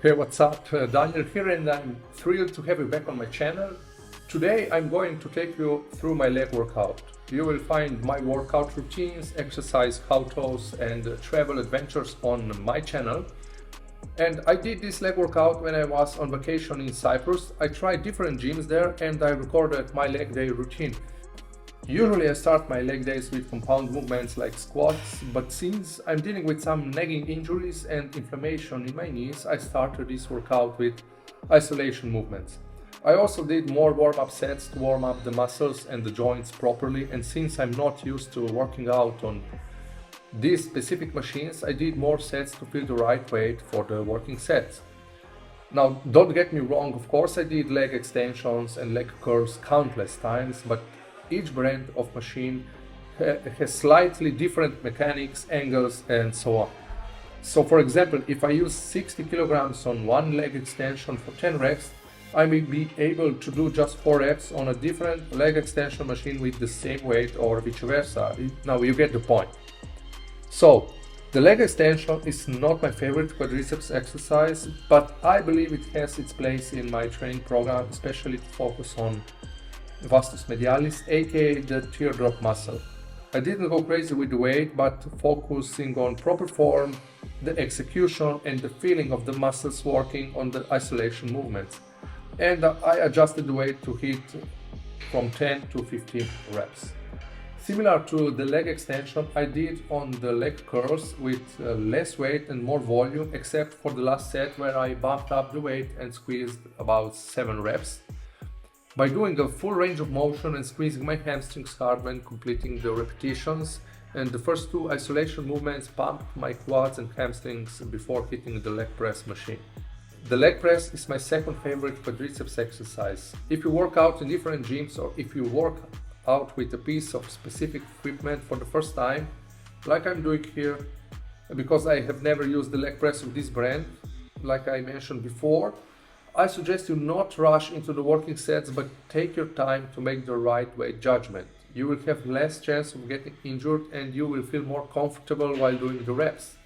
Hey, what's up? Daniel here, and I'm thrilled to have you back on my channel. Today I'm going to take you through my leg workout. You will find my workout routines, exercise how-tos and travel adventures on my channel. And I did this leg workout when I was on vacation in Cyprus. I tried different gyms there and I recorded my leg day routine. Usually I start my leg days with compound movements like squats, but since I'm dealing with some nagging injuries and inflammation in my knees, I started this workout with isolation movements. I also did more warm-up sets to warm up the muscles and the joints properly, and since I'm not used to working out on these specific machines, I did more sets to feel the right weight for the working sets. Now, don't get me wrong, of course I did leg extensions and leg curls countless times, but each brand of machine has slightly different mechanics, angles, and so on. So for example, if I use 60 kilograms on one leg extension for 10 reps, I may be able to do just 4 reps on a different leg extension machine with the same weight, or vice versa. Now you get the point. So the leg extension is not my favorite quadriceps exercise, but I believe it has its place in my training program, especially to focus on vastus medialis, aka the teardrop muscle. I didn't go crazy with the weight, but focusing on proper form, the execution and the feeling of the muscles working on the isolation movements. And I adjusted the weight to hit from 10 to 15 reps. Similar to the leg extension, I did on the leg curls with less weight and more volume, except for the last set where I bumped up the weight and squeezed about 7 reps. By doing a full range of motion and squeezing my hamstrings hard when completing the repetitions, and the first 2 isolation movements pumped my quads and hamstrings before hitting the leg press machine. The leg press is my second favorite quadriceps exercise. If you work out in different gyms, or if you work out with a piece of specific equipment for the first time, like I'm doing here, because I have never used the leg press of this brand, like I mentioned before, I suggest you not rush into the working sets, but take your time to make the right weight judgment. You will have less chance of getting injured and you will feel more comfortable while doing the reps.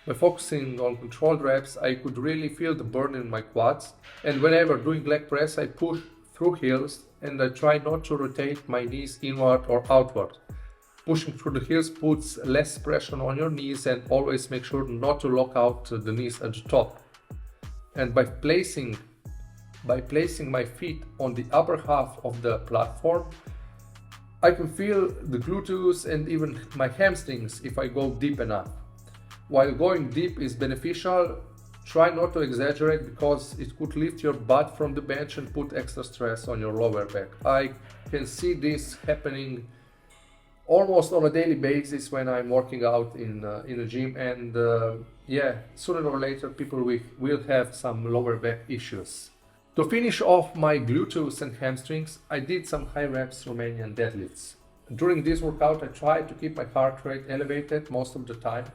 By focusing on controlled reps, I could really feel the burn in my quads, and whenever doing leg press, I push through heels and I try not to rotate my knees inward or outward. Pushing through the heels puts less pressure on your knees, and always make sure not to lock out the knees at the top. And by placing my feet on the upper half of the platform, I can feel the gluteus and even my hamstrings if I go deep enough. While going deep is beneficial, try not to exaggerate, because it could lift your butt from the bench and put extra stress on your lower back. I can see this happening almost on a daily basis when I'm working out in a gym, and sooner or later people will have some lower back issues. To finish off my gluteus and hamstrings, I did some high reps Romanian deadlifts. During this workout I tried to keep my heart rate elevated most of the time.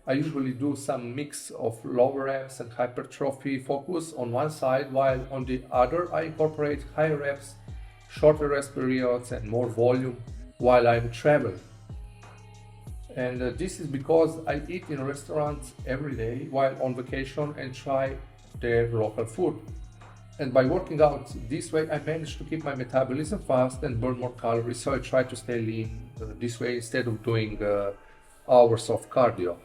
I usually do some mix of lower reps and hypertrophy focus on one side, while on the other I incorporate high reps, shorter rest periods and more volume while I'm traveling. And this is because I eat in restaurants every day while on vacation and try their local food. And by working out this way, I manage to keep my metabolism fast and burn more calories, so I try to stay lean this way instead of doing hours of cardio.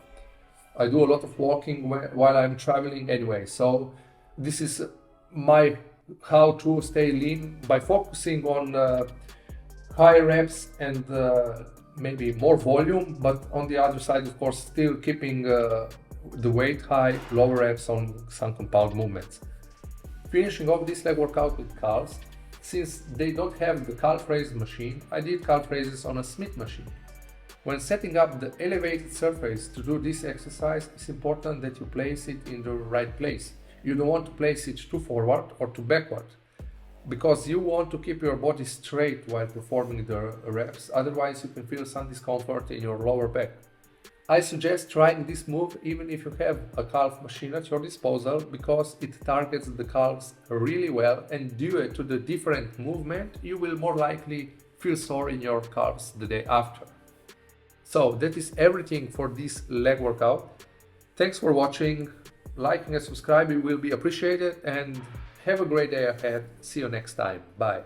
I do a lot of walking while I'm traveling anyway, so this is my how to stay lean, by focusing on high reps and maybe more volume, but on the other side, of course, still keeping the weight high, lower reps on some compound movements. Finishing off this leg workout with calves. Since they don't have the calf raise machine, I did calf raises on a Smith machine. When setting up the elevated surface to do this exercise, it's important that you place it in the right place. You don't want to place it too forward or too backward, because you want to keep your body straight while performing the reps, otherwise you can feel some discomfort in your lower back. I suggest trying this move even if you have a calf machine at your disposal, because it targets the calves really well, and due to the different movement, you will more likely feel sore in your calves the day after. So that is everything for this leg workout. Thanks for watching. liking and subscribing will be appreciated, and have a great day ahead. See you next time. Bye.